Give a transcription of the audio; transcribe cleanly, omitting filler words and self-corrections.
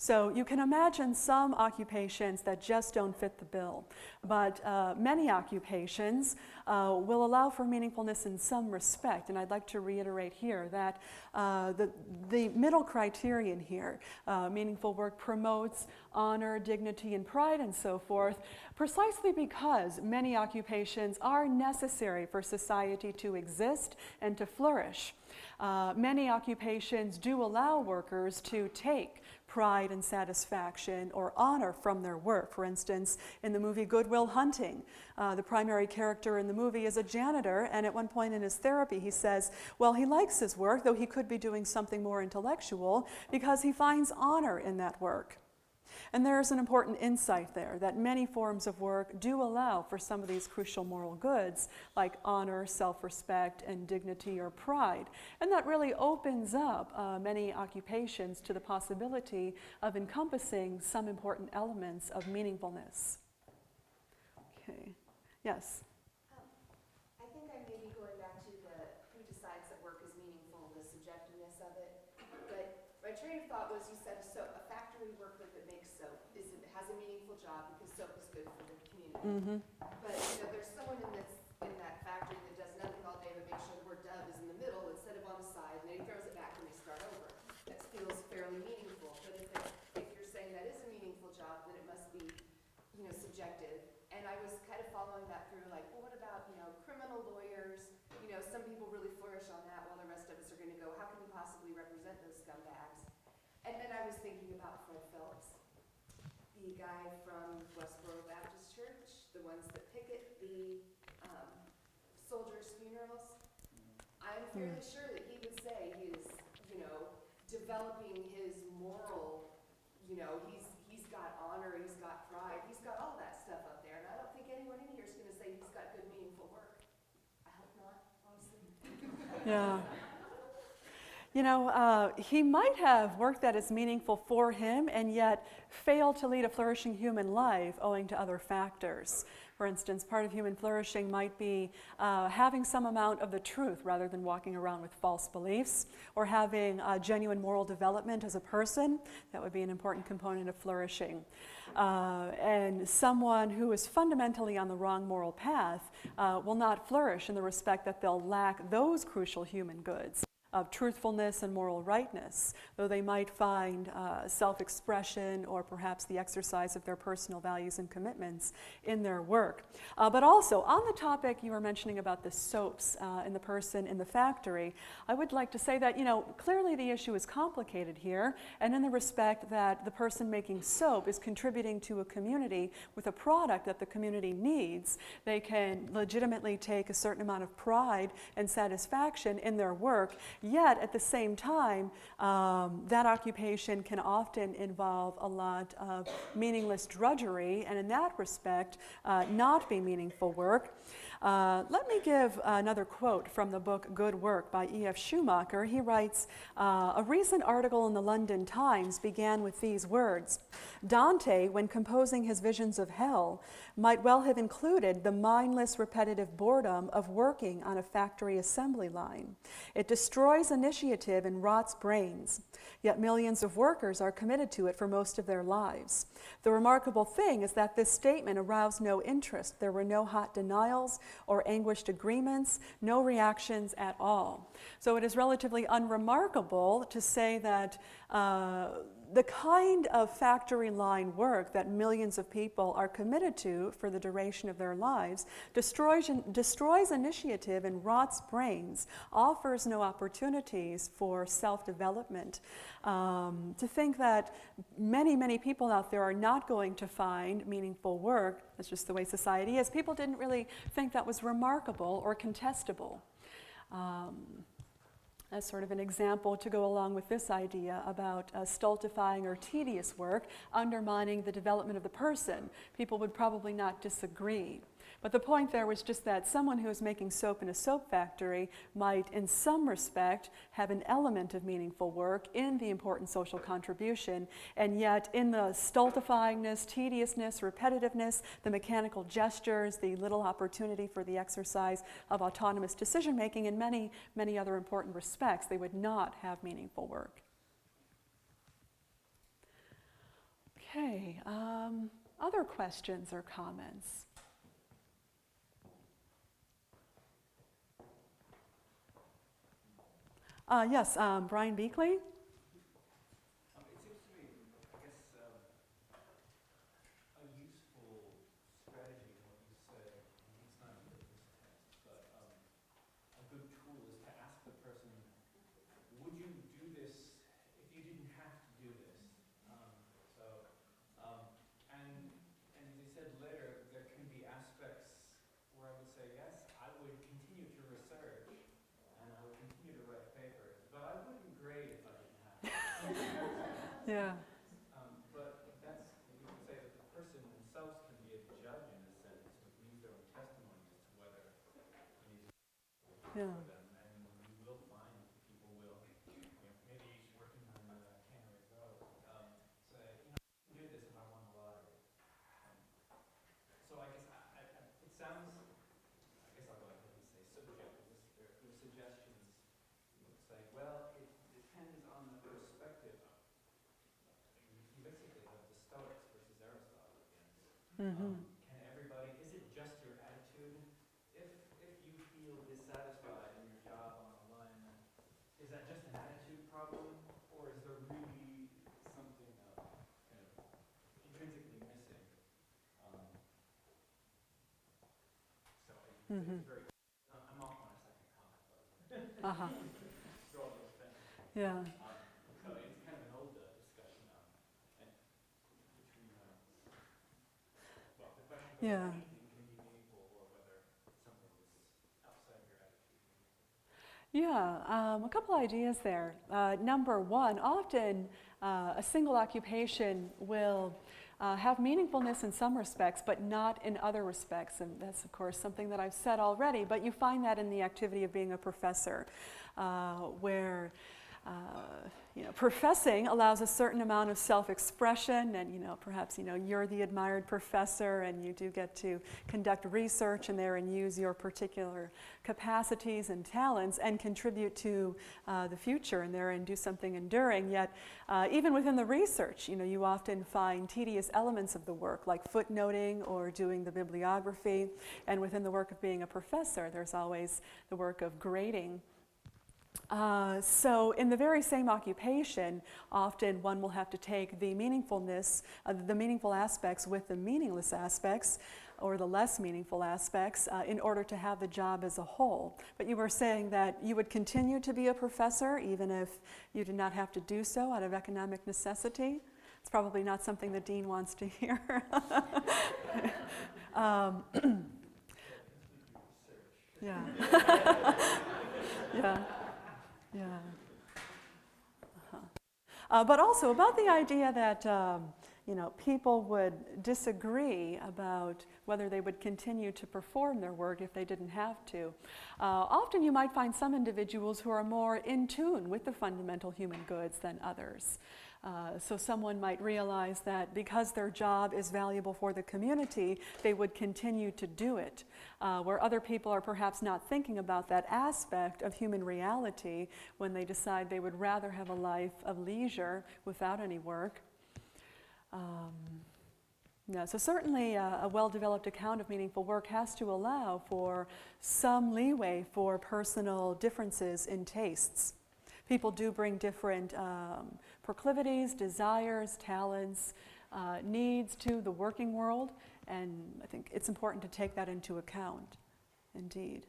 So you can imagine some occupations that just don't fit the bill, but many occupations will allow for meaningfulness in some respect. And I'd like to reiterate here that the middle criterion here, meaningful work promotes honor, dignity, and pride, and so forth, precisely because many occupations are necessary for society to exist and to flourish. Many occupations do allow workers to take pride and satisfaction or honor from their work. For instance, in the movie Good Will Hunting, the primary character in the movie is a janitor, and at one point in his therapy he says, well, he likes his work, though he could be doing something more intellectual, because he finds honor in that work. And there's an important insight there that many forms of work do allow for some of these crucial moral goods like honor, self-respect, and dignity or pride. And that really opens up many occupations to the possibility of encompassing some important elements of meaningfulness. Okay, yes? I think I may be going back to the who decides that work is meaningful, the subjectiveness of it. But my train of thought was you said so a factory worker that makes soap has a meaningful job because soap is good for the community. Mm-hmm. But there's someone in that factory that does nothing all day but make sure the word dove is in the middle instead of on the side, and then he throws it back and they start over. That feels fairly meaningful. But if you're saying that is a meaningful job, then it must be subjective. And I was kind of following that through, like, well, what about criminal lawyers? Some people really flourish on that, while the rest of us are going to go, how can we possibly represent those scumbags? And then I was thinking about Fred Phelps, the guy from Westboro Baptist Church, the ones that picket the soldiers' funerals. I'm fairly sure that he would say he is, developing his moral, he's got honor, he's got pride, he's got all that stuff up there. And I don't think anyone in here is going to say he's got good, meaningful work. I hope not, honestly. Yeah. He might have work that is meaningful for him and yet fail to lead a flourishing human life owing to other factors. For instance, part of human flourishing might be having some amount of the truth rather than walking around with false beliefs, or having genuine moral development as a person. That would be an important component of flourishing. And someone who is fundamentally on the wrong moral path will not flourish in the respect that they'll lack those crucial human goods of truthfulness and moral rightness, though they might find self-expression or perhaps the exercise of their personal values and commitments in their work. But also, on the topic you were mentioning about the soaps and the person in the factory, I would like to say that, clearly the issue is complicated here, and in the respect that the person making soap is contributing to a community with a product that the community needs, they can legitimately take a certain amount of pride and satisfaction in their work. Yet, at the same time, that occupation can often involve a lot of meaningless drudgery, and in that respect, not be meaningful work. Let me give another quote from the book Good Work by E.F. Schumacher. He writes, a recent article in the London Times began with these words: Dante, when composing his visions of hell, might well have included the mindless, repetitive boredom of working on a factory assembly line. It destroys initiative and rots brains, yet millions of workers are committed to it for most of their lives. The remarkable thing is that this statement aroused no interest. There were no hot denials or anguished agreements, no reactions at all. So it is relatively unremarkable to say that the kind of factory line work that millions of people are committed to for the duration of their lives destroys initiative and rots brains, offers no opportunities for self-development. To think that many people out there are not going to find meaningful work, that's just the way society is. People didn't really think that was remarkable or contestable. As sort of an example to go along with this idea about stultifying or tedious work undermining the development of the person. People would probably not disagree. But the point there was just that someone who is making soap in a soap factory might, in some respect, have an element of meaningful work in the important social contribution, and yet in the stultifyingness, tediousness, repetitiveness, the mechanical gestures, the little opportunity for the exercise of autonomous decision-making, and many other important respects, they would not have meaningful work. Okay, other questions or comments? Yes, Brian Beakley? It seems to me, I guess, a useful strategy in what you said, maybe it's not even this test, but a good tool is to ask the person, would you do this if you didn't have to do this? And as you said later, there can be aspects where I would say, yes, I would continue to research, and I would continue to write papers, but I wouldn't grade if I didn't have to. Yeah. But that's, you can say that the person themselves can be a judge in a sense, who can use their own testimony as to whether it is useful Yeah. for them. And you will find people will, maybe working on Cannery Road, say, I can do this if I won the lottery. So I guess it sounds, I guess I'll go ahead and say subjective. Your suggestions would say, well, it depends on the perspective. You basically have the Stoics versus Aristotle again. Mm-hmm. Can everybody, is it just your attitude? If you feel dissatisfied in your job on a line, is that just an attitude problem? Or is there really something kind of intrinsically missing? So Mm-hmm. it's very, I'm off on a second comment, but Uh-huh. draw those things. Yeah. So it's kind of an old discussion and between, well, the question of Yeah. whether anything can be meaningful or whether something is outside your attitude. Yeah, a couple ideas there. Number one, often a single occupation will have meaningfulness in some respects, but not in other respects. And that's, of course, something that I've said already, but you find that in the activity of being a professor, where professing allows a certain amount of self-expression, and perhaps you're the admired professor, and you do get to conduct research in there and use your particular capacities and talents and contribute to the future in there and do something enduring. Yet, even within the research, you often find tedious elements of the work, like footnoting or doing the bibliography. And within the work of being a professor, there's always the work of grading. So in the very same occupation, often one will have to take the meaningfulness, the meaningful aspects with the meaningless aspects, or the less meaningful aspects, in order to have the job as a whole. But you were saying that you would continue to be a professor even if you did not have to do so out of economic necessity. It's probably not something the dean wants to hear. Yeah. Yeah. Yeah. But also about the idea that people would disagree about whether they would continue to perform their work if they didn't have to. Often you might find some individuals who are more in tune with the fundamental human goods than others. So someone might realize that because their job is valuable for the community, they would continue to do it, where other people are perhaps not thinking about that aspect of human reality when they decide they would rather have a life of leisure without any work. So certainly a well-developed account of meaningful work has to allow for some leeway for personal differences in tastes. People do bring different proclivities, desires, talents, needs to the working world, and I think it's important to take that into account, indeed.